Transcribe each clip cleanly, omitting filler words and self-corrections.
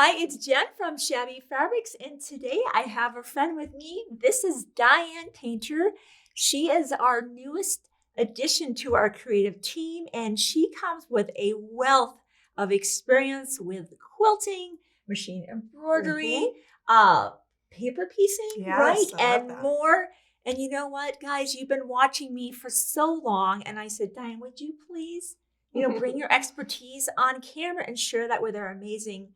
Hi, it's Jen from Shabby Fabrics, and today I have a friend with me. This is Diane Painter. She is our newest addition to our creative team, and she comes with a wealth of experience with quilting, machine embroidery, uh, paper piecing, right, Yes, I love and that. more. And you know what, guys? You've been watching me for so long, and I said, Diane, would you please, bring your expertise on camera and share that with our amazing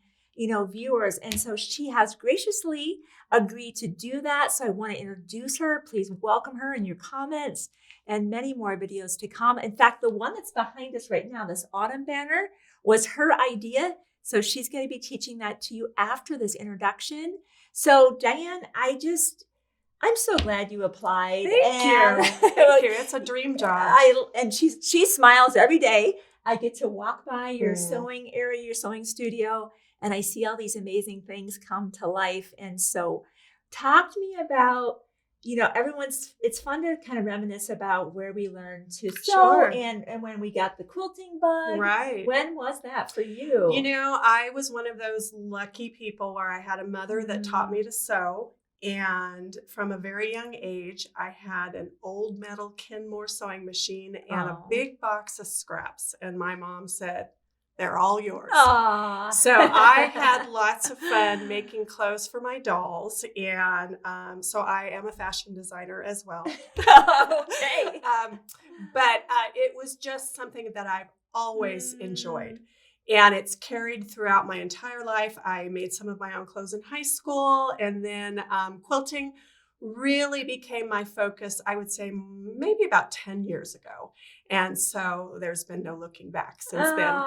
viewers. And so she has graciously agreed to do that. So I want to introduce her. Please welcome her in your comments and many more videos to come. In fact, the one that's behind us right now, this autumn banner, was her idea. So she's going to be teaching that to you after this introduction. So Diane, I'm so glad you applied. Thank you. Thank you. It's a dream job. She smiles every day. I get to walk by your sewing area, your sewing studio, and I see all these amazing things come to life. And so talk to me about, it's fun to kind of reminisce about where we learned to sew Sure. and when we got the quilting bug. Right. When was that for you? I was one of those lucky people where I had a mother that taught me to sew. And from a very young age, I had an old metal Kenmore sewing machine and a big box of scraps. And my mom said, they're all yours. Aww. So I had lots of fun making clothes for my dolls. And so I am a fashion designer as well. Okay. But it was just something that I've always enjoyed. And it's carried throughout my entire life. I made some of my own clothes in high school, and then quilting really became my focus, I would say maybe about 10 years ago. And so there's been no looking back since then.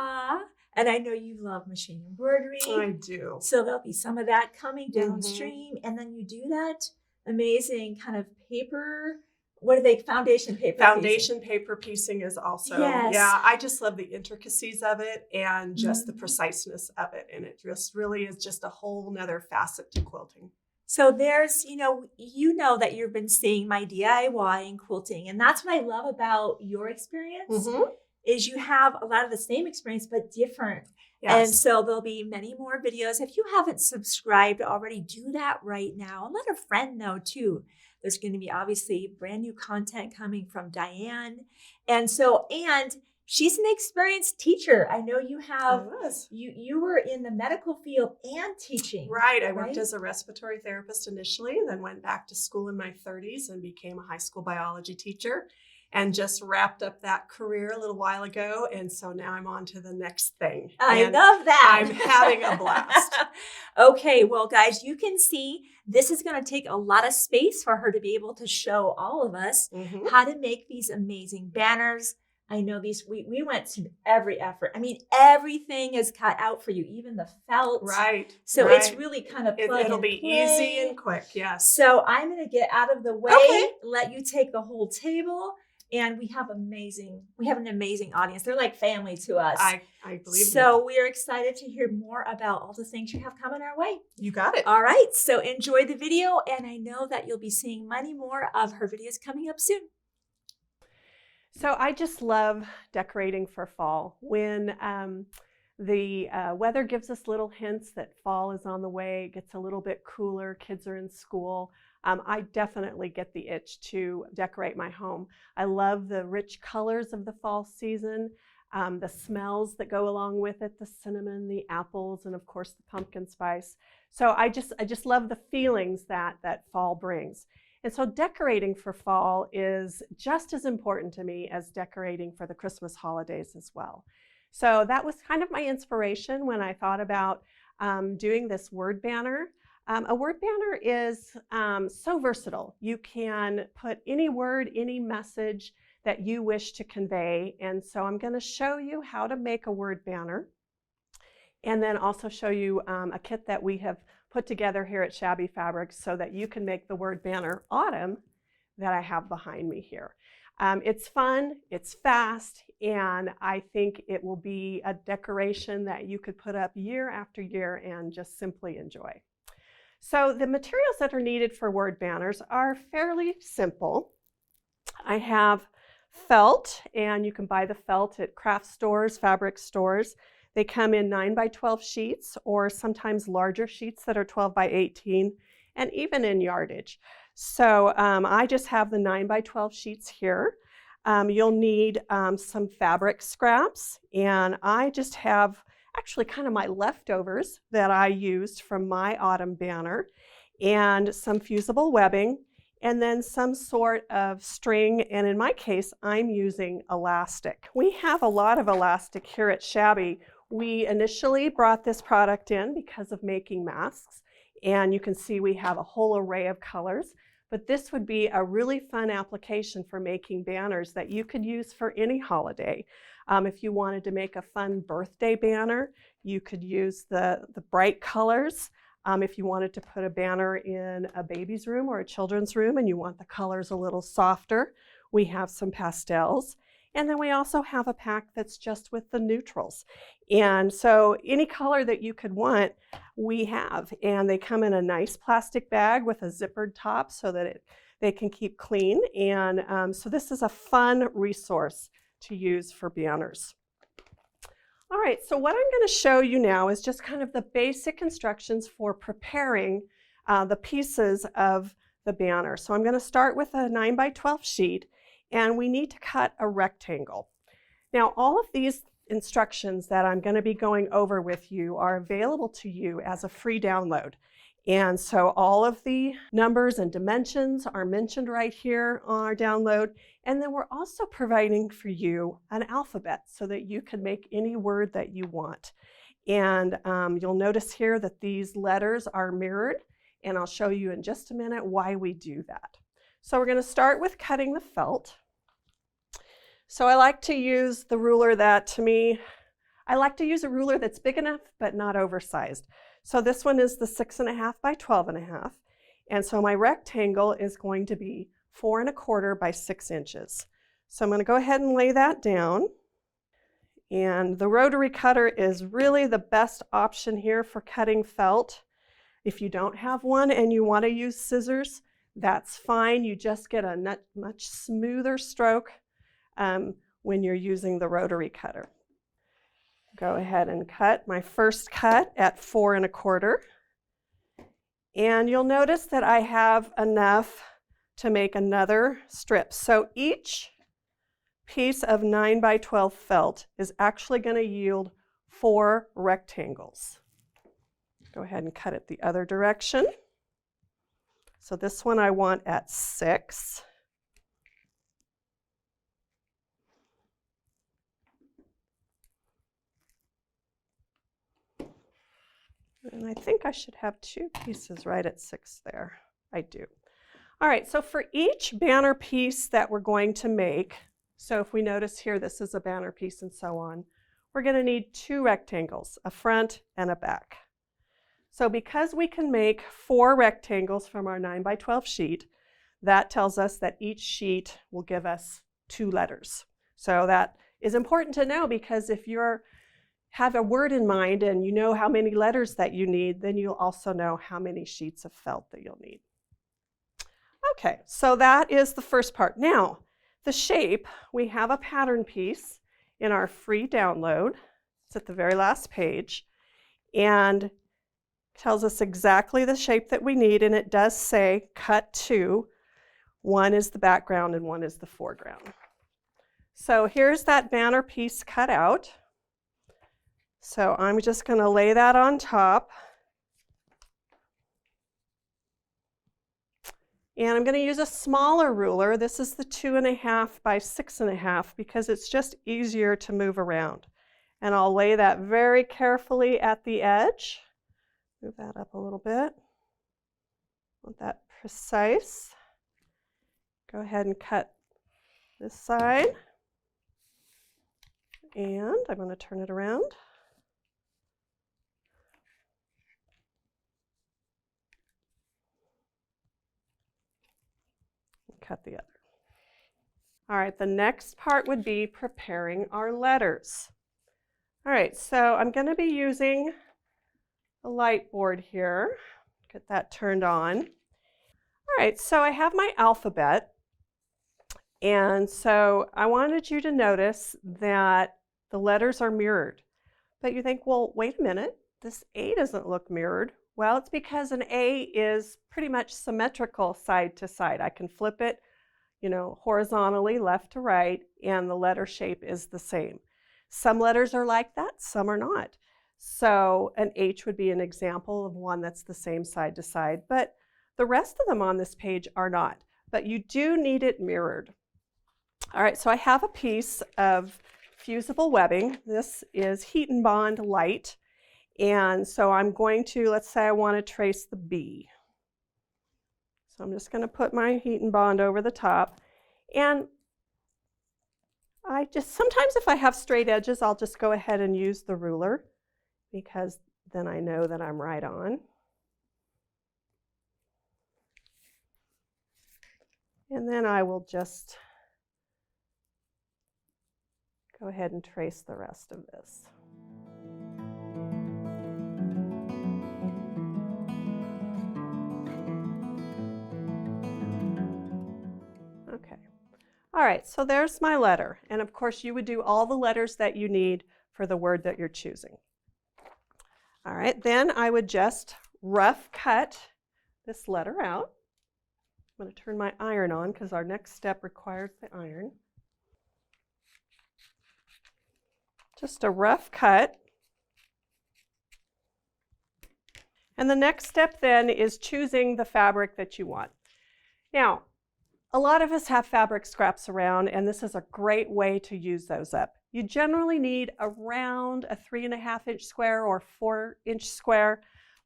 And I know you love machine embroidery. I do. So there'll be some of that coming downstream. And then you do that amazing kind of paper. What are they? Foundation paper. Foundation paper piecing is also, yes. Yeah, I just love the intricacies of it and just the preciseness of it. And it just really is just a whole nother facet to quilting. So there's, you know that you've been seeing my DIY and quilting. And that's what I love about your experience is you have a lot of the same experience, but different. Yes. And so there'll be many more videos. If you haven't subscribed already, do that right now. And let a friend know too. There's going to be obviously brand new content coming from Diane. And she's an experienced teacher. I know you have, you were in the medical field and teaching. Right. I worked as a respiratory therapist initially, then went back to school in my 30s and became a high school biology teacher and just wrapped up that career a little while ago. And so now I'm on to the next thing. I love that. I'm having a blast. Okay. Well, guys, you can see this is going to take a lot of space for her to be able to show all of us how to make these amazing banners. I know these, we went to every effort. I mean, everything is cut out for you, even the felt. Right. So it's really kind of plug It'll be easy and quick. Yes. So I'm going to get out of the way, let you take the whole table. And we have an amazing audience. They're like family to us. I believe so. We are excited to hear more about all the things you have coming our way. You got it. All right. So enjoy the video. And I know that you'll be seeing many more of her videos coming up soon. So I just love decorating for fall. When the weather gives us little hints that fall is on the way, it gets a little bit cooler, kids are in school, I definitely get the itch to decorate my home. I love the rich colors of the fall season, the smells that go along with it, the cinnamon, the apples, and of course the pumpkin spice. So I just love the feelings that fall brings. And so decorating for fall is just as important to me as decorating for the Christmas holidays as well. So that was kind of my inspiration when I thought about doing this word banner. A word banner is so versatile. You can put any word, any message that you wish to convey. And so I'm going to show you how to make a word banner and then also show you a kit that we have put together here at Shabby Fabrics so that you can make the word banner autumn that I have behind me here. It's fun, it's fast, and I think it will be a decoration that you could put up year after year and just simply enjoy. So the materials that are needed for word banners are fairly simple. I have felt, and you can buy the felt at craft stores, fabric stores. They come in 9 by 12 sheets or sometimes larger sheets that are 12 by 18 and even in yardage. So I just have the 9 by 12 sheets here. You'll need some fabric scraps, and I just have actually kind of my leftovers that I used from my autumn banner, and some fusible webbing, and then some sort of string, and in my case, I'm using elastic. We have a lot of elastic here at Shabby. We initially brought this product in because of making masks, and you can see we have a whole array of colors, but this would be a really fun application for making banners that you could use for any holiday. If you wanted to make a fun birthday banner, you could use the bright colors. If you wanted to put a banner in a baby's room or a children's room and you want the colors a little softer, we have some pastels. And then we also have a pack that's just with the neutrals. And so any color that you could want, we have. And they come in a nice plastic bag with a zippered top so that they can keep clean. And so this is a fun resource to use for banners. All right, so what I'm going to show you now is just kind of the basic instructions for preparing the pieces of the banner. So I'm going to start with a 9 by 12 sheet, and we need to cut a rectangle. Now, all of these instructions that I'm going to be going over with you are available to you as a free download. And so all of the numbers and dimensions are mentioned right here on our download. And then we're also providing for you an alphabet so that you can make any word that you want. And you'll notice here that these letters are mirrored, and I'll show you in just a minute why we do that. So we're going to start with cutting the felt. So I like to use the ruler that, to me, I like to use a ruler that's big enough but not oversized. So this one is the 6.5 by 12.5. And so my rectangle is going to be 4 1/4 by 6 inches. So I'm going to go ahead and lay that down. And the rotary cutter is really the best option here for cutting felt. If you don't have one and you want to use scissors, that's fine. You just get a much smoother stroke when you're using the rotary cutter. Go ahead and cut my first cut at 4 1/4. And you'll notice that I have enough to make another strip. So each piece of 9 by 12 felt is actually going to yield 4 rectangles. Go ahead and cut it the other direction. So this one I want at 6. And I think I should have 2 pieces right at 6 there. I do. All right, so for each banner piece that we're going to make, so if we notice here, this is a banner piece and so on, we're going to need 2 rectangles, a front and a back. So because we can make 4 rectangles from our 9 by 12 sheet, that tells us that each sheet will give us 2 letters. So that is important to know, because if you have a word in mind and you know how many letters that you need, then you'll also know how many sheets of felt that you'll need. Okay, so that is the first part. Now, the shape, we have a pattern piece in our free download. It's at the very last page, and tells us exactly the shape that we need, and it does say cut 2. One is the background and one is the foreground. So here's that banner piece cut out. So I'm just going to lay that on top. And I'm going to use a smaller ruler. This is the 2.5 by 6.5 because it's just easier to move around. And I'll lay that very carefully at the edge. Move that up a little bit. Want that precise. Go ahead and cut this side. And I'm going to turn it around. Cut the other. All right, the next part would be preparing our letters. All right, so I'm going to be using a light board here. Get that turned on. All right, so I have my alphabet. And so I wanted you to notice that the letters are mirrored. But you think, well, wait a minute, this A doesn't look mirrored. Well, it's because an A is pretty much symmetrical side to side. I can flip it, horizontally left to right, and the letter shape is the same. Some letters are like that, some are not. So an H would be an example of one that's the same side to side, but the rest of them on this page are not. But you do need it mirrored. All right, so I have a piece of fusible webbing. This is Heat and Bond Light. And so I'm going to, let's say I want to trace the B. So I'm just going to put my Heat and Bond over the top. And sometimes if I have straight edges, I'll just go ahead and use the ruler, because then I know that I'm right on. And then I will just go ahead and trace the rest of this. Okay. All right, so there's my letter. And of course, you would do all the letters that you need for the word that you're choosing. All right, then I would just rough cut this letter out. I'm going to turn my iron on because our next step requires the iron. Just a rough cut. And the next step then is choosing the fabric that you want. Now, a lot of us have fabric scraps around, and this is a great way to use those up. You generally need around a 3.5-inch square or 4-inch square.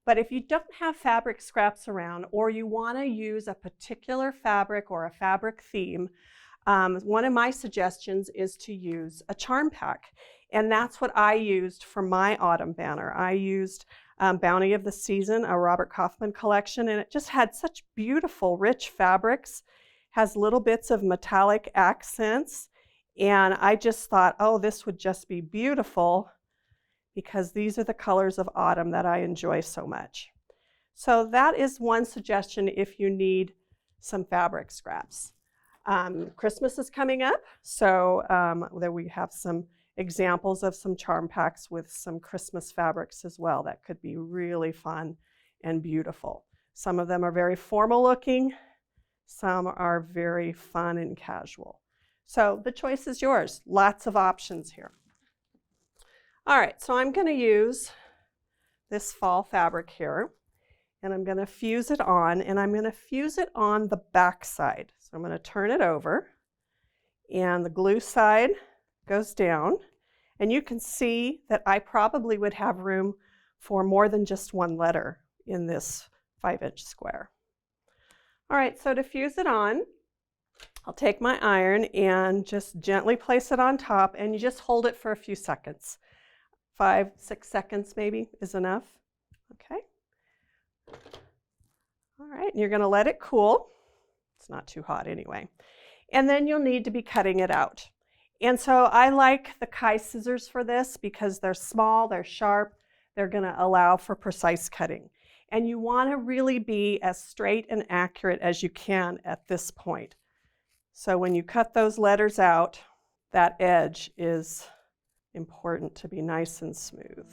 But if you don't have fabric scraps around, or you want to use a particular fabric or a fabric theme, one of my suggestions is to use a charm pack. And that's what I used for my autumn banner. I used Bounty of the Season, a Robert Kaufman collection, and it just had such beautiful, rich fabrics, has little bits of metallic accents. And I just thought, oh, this would just be beautiful, because these are the colors of autumn that I enjoy so much. So that is one suggestion if you need some fabric scraps. Christmas is coming up, so there we have some examples of some charm packs with some Christmas fabrics as well that could be really fun and beautiful. Some of them are very formal looking, some are very fun and casual. So the choice is yours. Lots of options here. All right, so I'm going to use this fall fabric here, and I'm going to fuse it on, and I'm going to fuse it on the back side. So I'm going to turn it over, and the glue side goes down, and you can see that I probably would have room for more than just one letter in this 5-inch square. All right, so to fuse it on, I'll take my iron and just gently place it on top, and you just hold it for a few seconds. 5-6 seconds maybe is enough. Okay. All right, and you're going to let it cool. It's not too hot anyway. And then you'll need to be cutting it out. And so I like the Kai scissors for this because they're small, they're sharp, they're going to allow for precise cutting. And you want to really be as straight and accurate as you can at this point. So when you cut those letters out, that edge is important to be nice and smooth.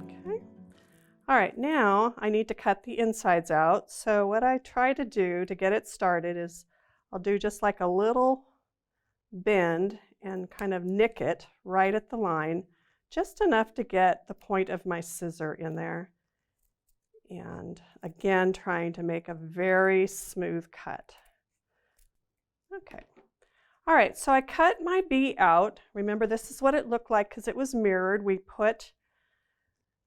Okay. All right, now I need to cut the insides out. So what I try to do to get it started is I'll do just like a little bend and kind of nick it right at the line, just enough to get the point of my scissor in there. And again, trying to make a very smooth cut. Okay. All right, so I cut my B out. Remember, this is what it looked like because it was mirrored. We put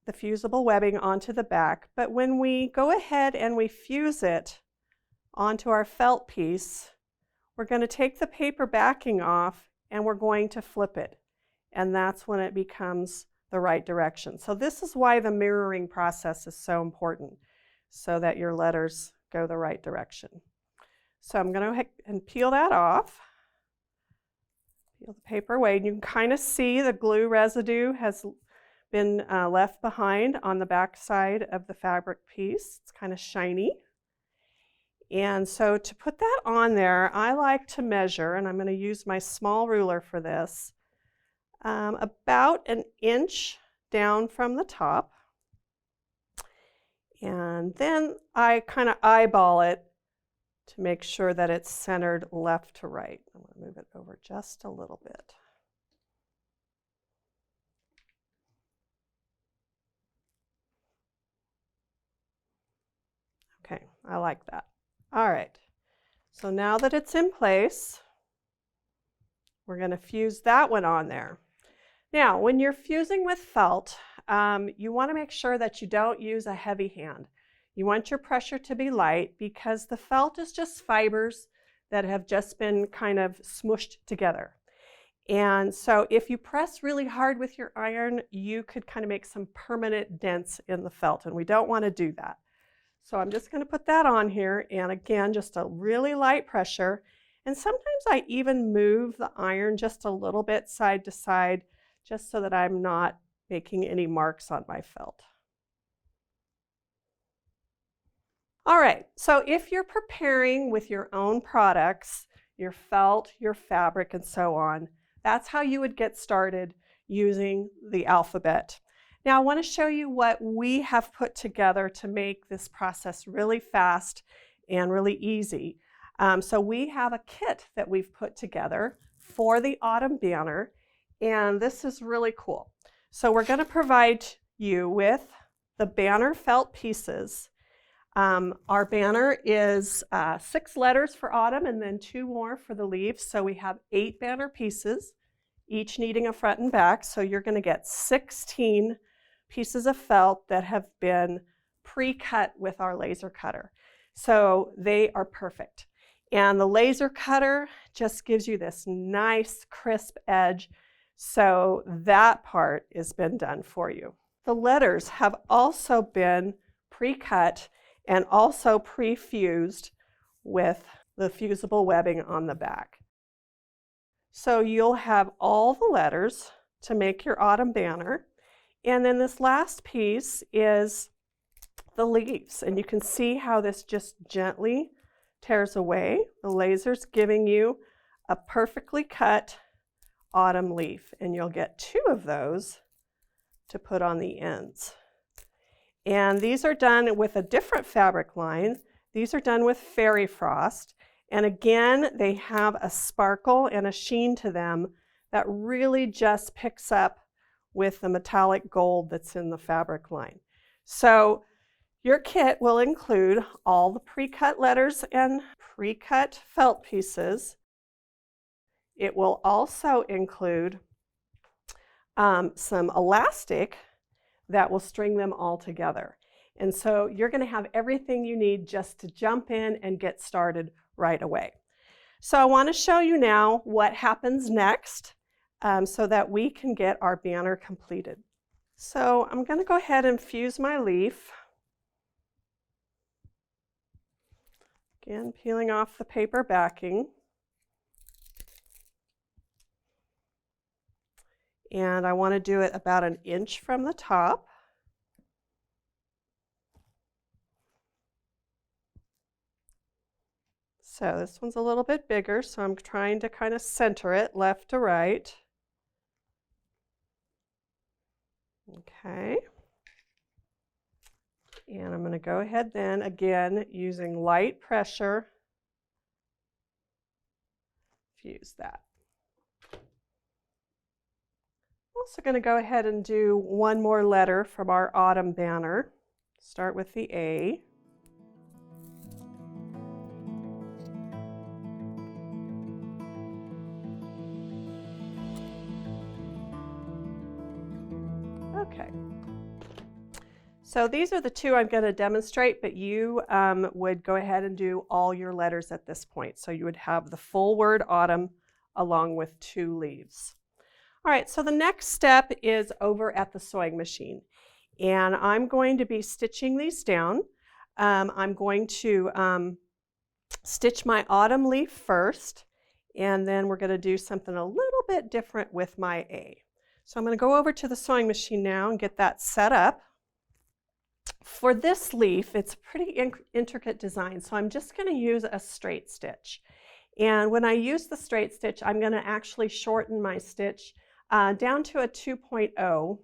the fusible webbing onto the back, but when we go ahead and we fuse it onto our felt piece, we're going to take the paper backing off and we're going to flip it. And that's when it becomes the right direction. So this is why the mirroring process is so important, so that your letters go the right direction. So I'm going to go ahead and peel that off. Peel the paper away. And you can kind of see the glue residue has been left behind on the back side of the fabric piece. It's kind of shiny. And so to put that on there, I like to measure, and I'm going to use my small ruler for this, about an inch down from the top. And then I kind of eyeball it to make sure that it's centered left to right. I'm going to move it over just a little bit. Okay, I like that. All right, so now that it's in place, we're going to fuse that one on there. Now, when you're fusing with felt, you want to make sure that you don't use a heavy hand. You want your pressure to be light because the felt is just fibers that have just been kind of smooshed together. And so if you press really hard with your iron, you could kind of make some permanent dents in the felt, and we don't want to do that. So I'm just going to put that on here, and again, just a really light pressure. And sometimes I even move the iron just a little bit side to side, just so that I'm not making any marks on my felt. All right, so if you're preparing with your own products, your felt, your fabric, and so on, that's how you would get started using the alphabet. Now I want to show you what we have put together to make this process really fast and really easy. So we have a kit that we've put together for the autumn banner, and this is really cool. So we're going to provide you with the banner felt pieces. Our banner is 6 letters for autumn and then 2 more for the leaves. So we have 8 banner pieces, each needing a front and back. So you're going to get 16 pieces of felt that have been pre-cut with our laser cutter. So they are perfect. And the laser cutter just gives you this nice crisp edge. So that part has been done for you. The letters have also been pre-cut and also pre-fused with the fusible webbing on the back. So you'll have all the letters to make your autumn banner. And then this last piece is the leaves. And you can see how this just gently tears away. The laser's giving you a perfectly cut autumn leaf. And you'll get 2 of those to put on the ends. And these are done with a different fabric line. These are done with Fairy Frost. And again, they have a sparkle and a sheen to them that really just picks up with the metallic gold that's in the fabric line. So your kit will include all the pre-cut letters and pre-cut felt pieces. It will also include some elastic that will string them all together. And so you're going to have everything you need just to jump in and get started right away. So I want to show you now what happens next so that we can get our banner completed. So I'm going to go ahead and fuse my leaf. Again, peeling off the paper backing. And I want to do it about an inch from the top. So this one's a little bit bigger, so I'm trying to kind of center it left to right. Okay. And I'm going to go ahead then, again, using light pressure, fuse that. Also going to go ahead and do one more letter from our autumn banner. Start with the A. Okay. So these are the 2 I'm going to demonstrate, but you would go ahead and do all your letters at this point. So you would have the full word autumn along with 2 leaves. All right, so the next step is over at the sewing machine. And I'm going to be stitching these down. I'm going to stitch my autumn leaf first, and then we're going to do something a little bit different with my A. So I'm going to go over to the sewing machine now and get that set up for this leaf, it's a pretty intricate design, so I'm just going to use a straight stitch. And when I use the straight stitch, I'm going to actually shorten my stitch down to a 2.0,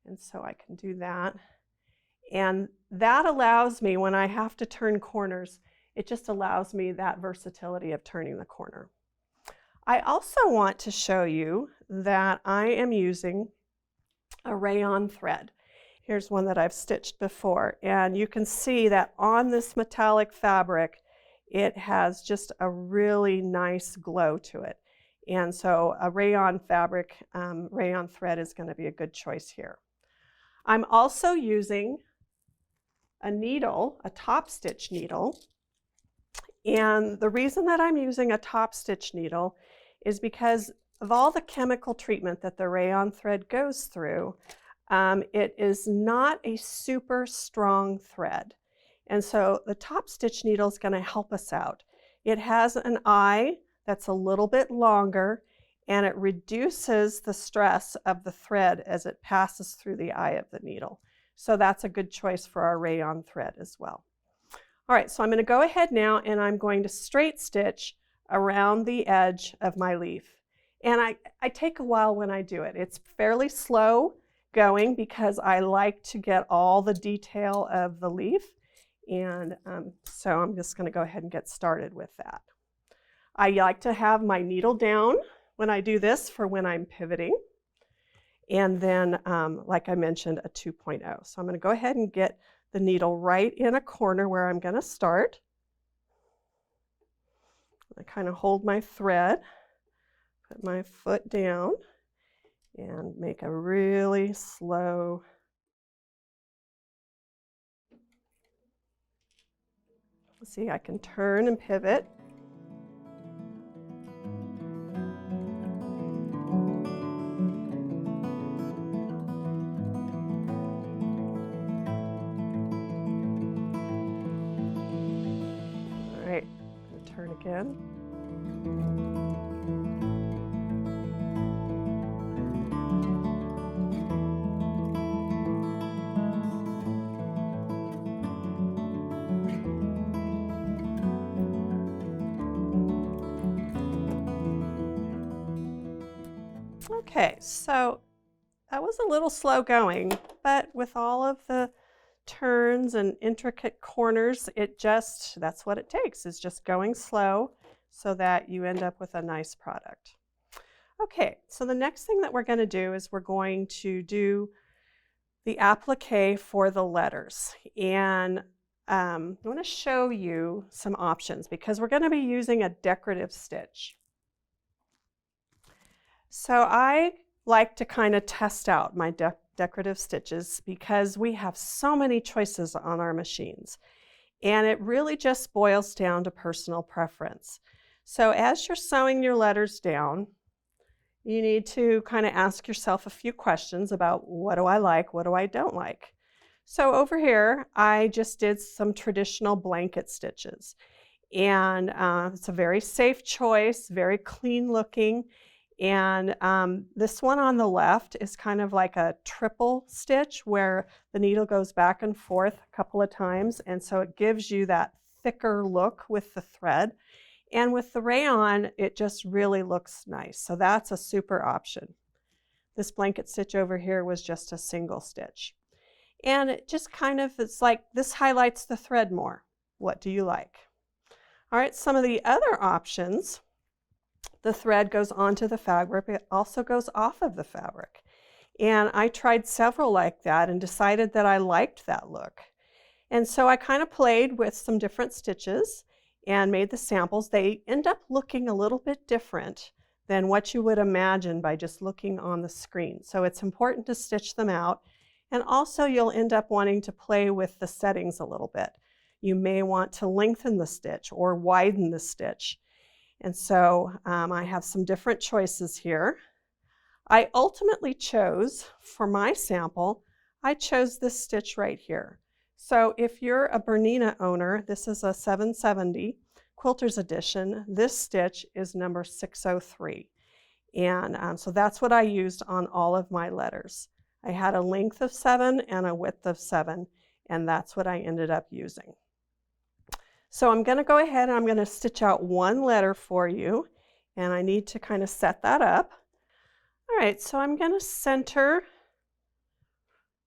and so I can do that. And that allows me, when I have to turn corners, it just allows me that versatility of turning the corner. I also want to show you that I am using a rayon thread. Here's one that I've stitched before, and you can see that on this metallic fabric, it has just a really nice glow to it. And so a rayon fabric, rayon thread is going to be a good choice here. I'm also using a needle, a top stitch needle. And the reason that I'm using a top stitch needle is because of all the chemical treatment that the rayon thread goes through. It is not a super strong thread. And so the top stitch needle is going to help us out. It has an eye that's a little bit longer, and it reduces the stress of the thread as it passes through the eye of the needle. So that's a good choice for our rayon thread as well. All right, so I'm going to go ahead now and I'm going to straight stitch around the edge of my leaf. And I take a while when I do it. It's fairly slow going because I like to get all the detail of the leaf. And so I'm just going to go ahead and get started with that. I like to have my needle down when I do this for when I'm pivoting. And then, like I mentioned, a 2.0. So I'm going to go ahead and get the needle right in a corner where I'm going to start. I kind of hold my thread, put my foot down, and make a really slow see, I can turn and pivot. All right, I'm going to turn again. Okay, so that was a little slow going, but with all of the turns and intricate corners, that's what it takes, is just going slow so that you end up with a nice product. Okay, so the next thing that we're going to do is we're going to do the applique for the letters. And I want to show you some options because we're going to be using a decorative stitch. So I like to kind of test out my decorative stitches because we have so many choices on our machines. And it really just boils down to personal preference. So as you're sewing your letters down, you need to kind of ask yourself a few questions about what do I like, what do I don't like. So over here, I just did some traditional blanket stitches. And it's a very safe choice, very clean looking. And this one on the left is kind of like a triple stitch where the needle goes back and forth a couple of times. And so it gives you that thicker look with the thread. And with the rayon, it just really looks nice. So that's a super option. This blanket stitch over here was just a single stitch. And it just kind of, it's like this highlights the thread more. What do you like? All right, some of the other options. The thread goes onto the fabric. It also goes off of the fabric. And I tried several like that and decided that I liked that look. And so I kind of played with some different stitches and made the samples. They end up looking a little bit different than what you would imagine by just looking on the screen. So it's important to stitch them out. And also you'll end up wanting to play with the settings a little bit. You may want to lengthen the stitch or widen the stitch. And so I have some different choices here. I ultimately chose, for my sample, I chose this stitch right here. So if you're a BERNINA owner, this is a 770 Quilters Edition. This stitch is number 603. And so that's what I used on all of my letters. I had a length of 7 and a width of 7. and that's what I ended up using. So I'm going to go ahead and I'm going to stitch out one letter for you, and I need to kind of set that up. All right, so I'm going to center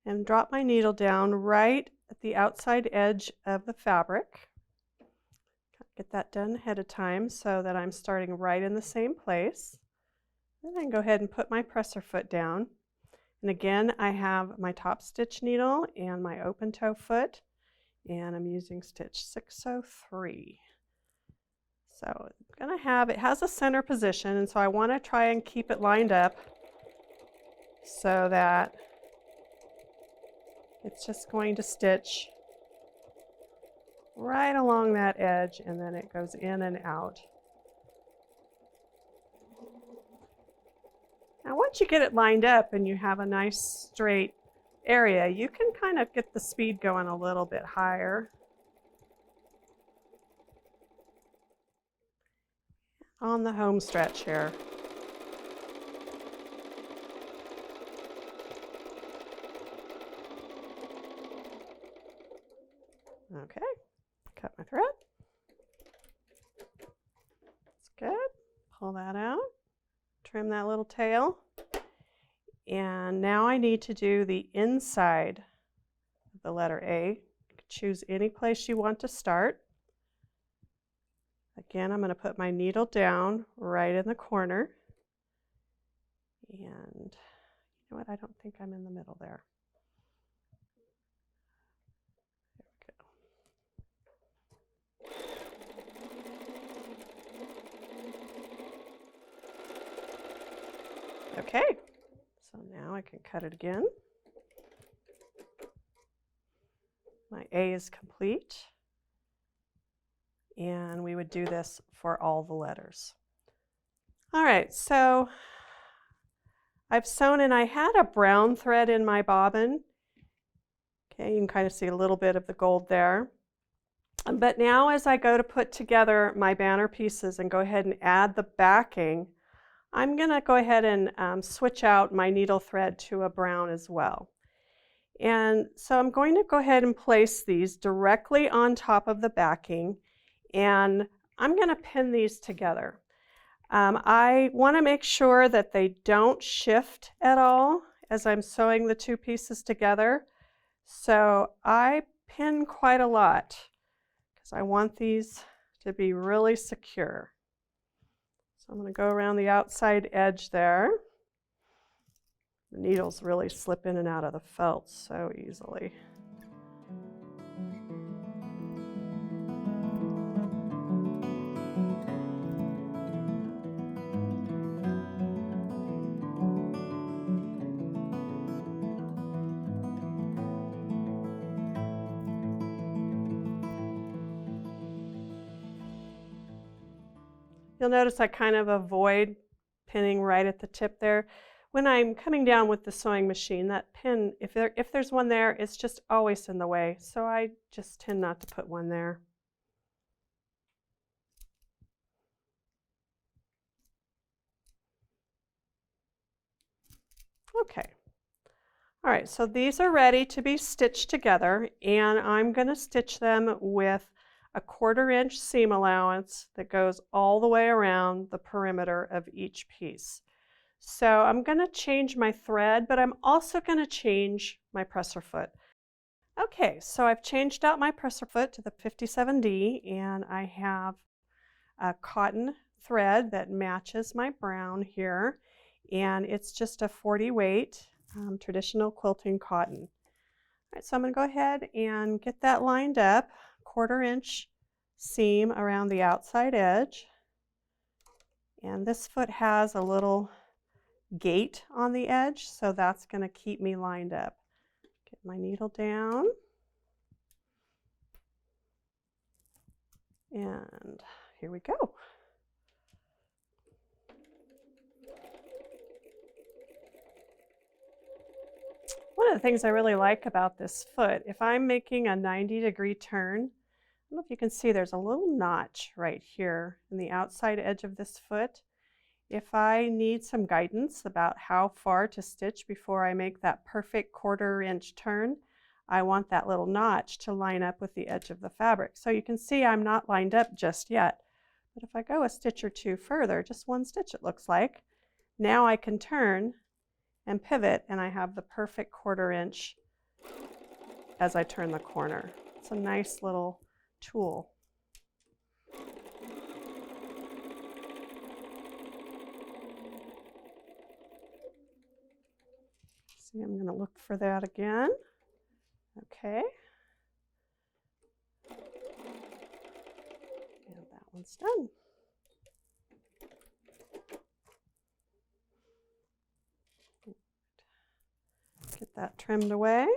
and drop my needle down right at the outside edge of the fabric. Get that done ahead of time so that I'm starting right in the same place. Then I can go ahead and put my presser foot down. And again, I have my top stitch needle and my open toe foot, and I'm using stitch 603. So I'm going to have, it has a center position, and so I want to try and keep it lined up so that it's just going to stitch right along that edge, and then it goes in and out. Now once you get it lined up and you have a nice straight area, you can kind of get the speed going a little bit higher. On the home stretch here. Okay, cut my thread. That's good. Pull that out. Trim that little tail. And now I need to do the inside of the letter A. You can choose any place you want to start. Again, I'm going to put my needle down right in the corner. And you know what? I don't think I'm in the middle there. Okay, so now I can cut it again. My A is complete, and we would do this for all the letters. All right, so I've sewn, and I had a brown thread in my bobbin. Okay, you can kind of see a little bit of the gold there. But now as I go to put together my banner pieces and go ahead and add the backing, I'm going to go ahead and switch out my needle thread to a brown as well. And so I'm going to go ahead and place these directly on top of the backing, and I'm going to pin these together. I want to make sure that they don't shift at all as I'm sewing the two pieces together. So I pin quite a lot because I want these to be really secure. I'm going to go around the outside edge there. The needles really slip in and out of the felt so easily. You'll notice I kind of avoid pinning right at the tip there. When I'm coming down with the sewing machine, that pin, if there's one there, it's just always in the way. So I just tend not to put one there. Okay. All right, so these are ready to be stitched together, and I'm going to stitch them with a 1/4 inch seam allowance that goes all the way around the perimeter of each piece. So I'm going to change my thread, but I'm also going to change my presser foot. Okay, so I've changed out my presser foot to the 57D, and I have a cotton thread that matches my brown here, and it's just a 40 weight traditional quilting cotton. All right, so I'm going to go ahead and get that lined up. 1/4 inch seam around the outside edge, and this foot has a little gate on the edge, so that's going to keep me lined up. Get my needle down, and here we go. One of the things I really like about this foot, if I'm making a 90-degree turn, I don't know if you can see there's a little notch right here in the outside edge of this foot. If I need some guidance about how far to stitch before I make that perfect 1/4 inch turn, I want that little notch to line up with the edge of the fabric. So you can see I'm not lined up just yet. But if I go a stitch or two further, just one stitch it looks like, now I can turn and pivot, and I have the perfect 1/4 inch as I turn the corner. It's a nice little tool. See, I'm going to look for that again. Okay. And that one's done. Get that trimmed away. I'm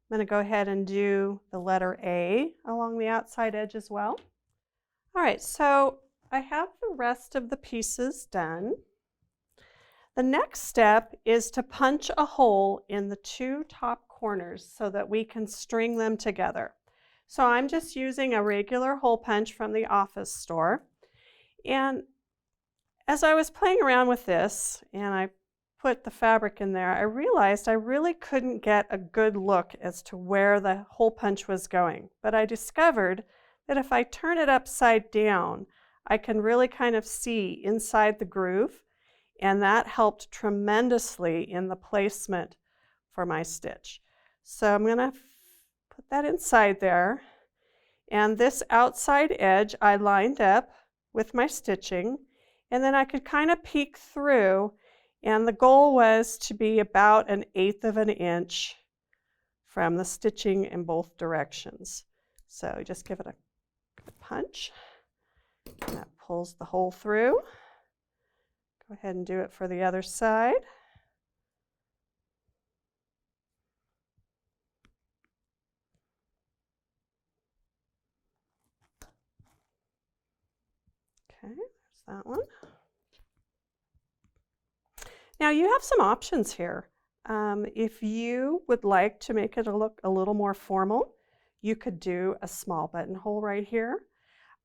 going to go ahead and do the letter A along the outside edge as well. All right, so I have the rest of the pieces done. The next step is to punch a hole in the 2 top corners so that we can string them together. So I'm just using a regular hole punch from the office store. And as I was playing around with this and I put the fabric in there, I realized I really couldn't get a good look as to where the hole punch was going. But I discovered that if I turn it upside down, I can really kind of see inside the groove, and that helped tremendously in the placement for my stitch. So I'm going to put that inside there, and this outside edge I lined up with my stitching, and then I could kind of peek through, and the goal was to be about 1/8 of an inch from the stitching in both directions. So just give it a punch, and that pulls the hole through. Go ahead and do it for the other side. Okay, there's that one. Now you have some options here. If you would like to make it look a little more formal, you could do a small buttonhole right here.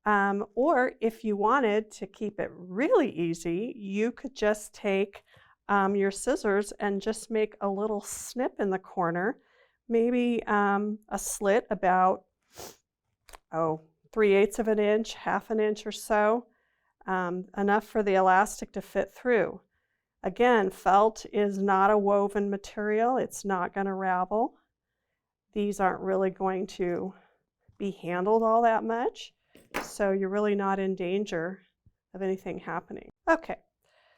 Or if you wanted to keep it really easy, you could just take your scissors and just make a little snip in the corner, maybe a slit about 3/8 of an inch, 1/2 an inch or so, enough for the elastic to fit through. Again, felt is not a woven material. It's not going to ravel. These aren't really going to be handled all that much, so you're really not in danger of anything happening. Okay,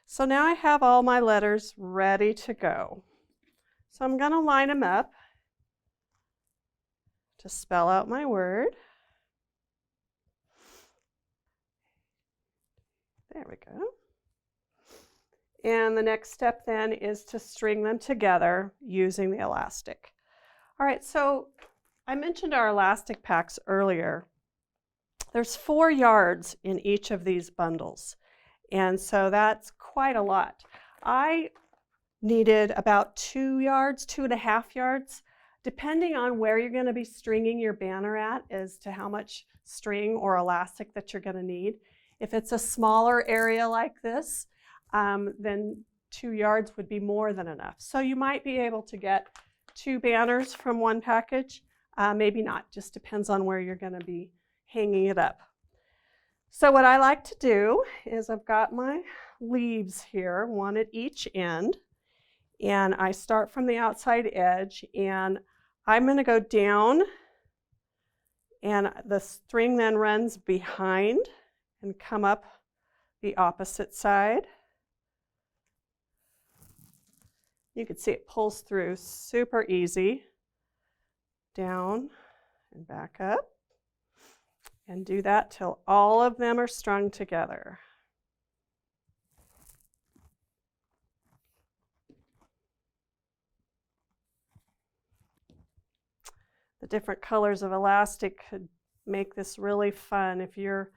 so now I have all my letters ready to go. So I'm going to line them up to spell out my word. There we go. And the next step then is to string them together using the elastic. All right, so I mentioned our elastic packs earlier. There's 4 yards in each of these bundles, and so that's quite a lot. I needed about 2 yards, 2.5 yards, depending on where you're going to be stringing your banner at as to how much string or elastic that you're going to need. If it's a smaller area like this, then 2 yards would be more than enough. So you might be able to get 2 banners from one package, maybe not, just depends on where you're going to be hanging it up. So what I like to do is I've got my leaves here, one at each end, and I start from the outside edge, and I'm going to go down, and the string then runs behind and come up the opposite side. You can see it pulls through super easy, down and back up, and do that till all of them are strung together. The different colors of elastic could make this really fun. If you're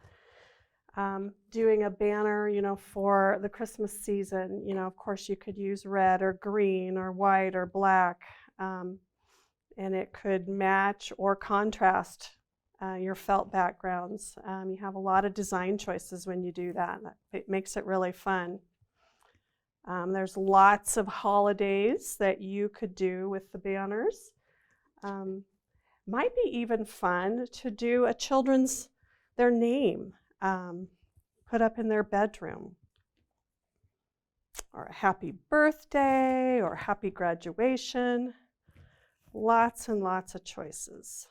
doing a banner, for the Christmas season, of course you could use red or green or white or black, and it could match or contrast your felt backgrounds. You have a lot of design choices when you do that. It makes it really fun. There's lots of holidays that you could do with the banners. Might be even fun to do a children's, their name, put up in their bedroom, or a happy birthday, or happy graduation. Lots and lots of choices.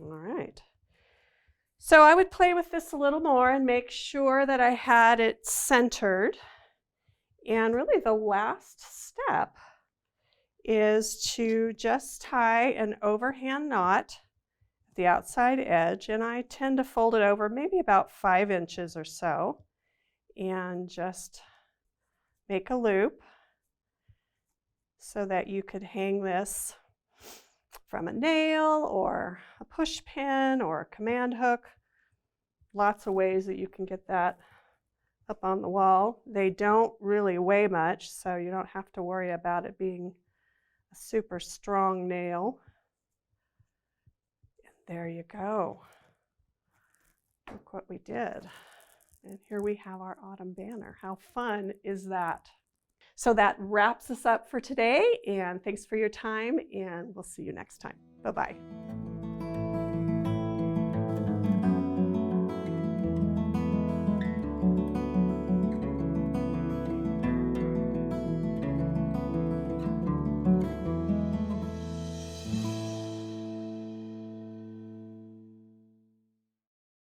All right. So I would play with this a little more and make sure that I had it centered. And really the last step is to just tie an overhand knot at the outside edge, and I tend to fold it over maybe about 5 inches or so, and just make a loop so that you could hang this from a nail or a push pin or a command hook. Lots of ways that you can get that up on the wall. They don't really weigh much, so you don't have to worry about it being a super strong nail. And there you go. Look what we did. And here we have our autumn banner. How fun is that? So that wraps us up for today, and thanks for your time, and we'll see you next time. Bye-bye.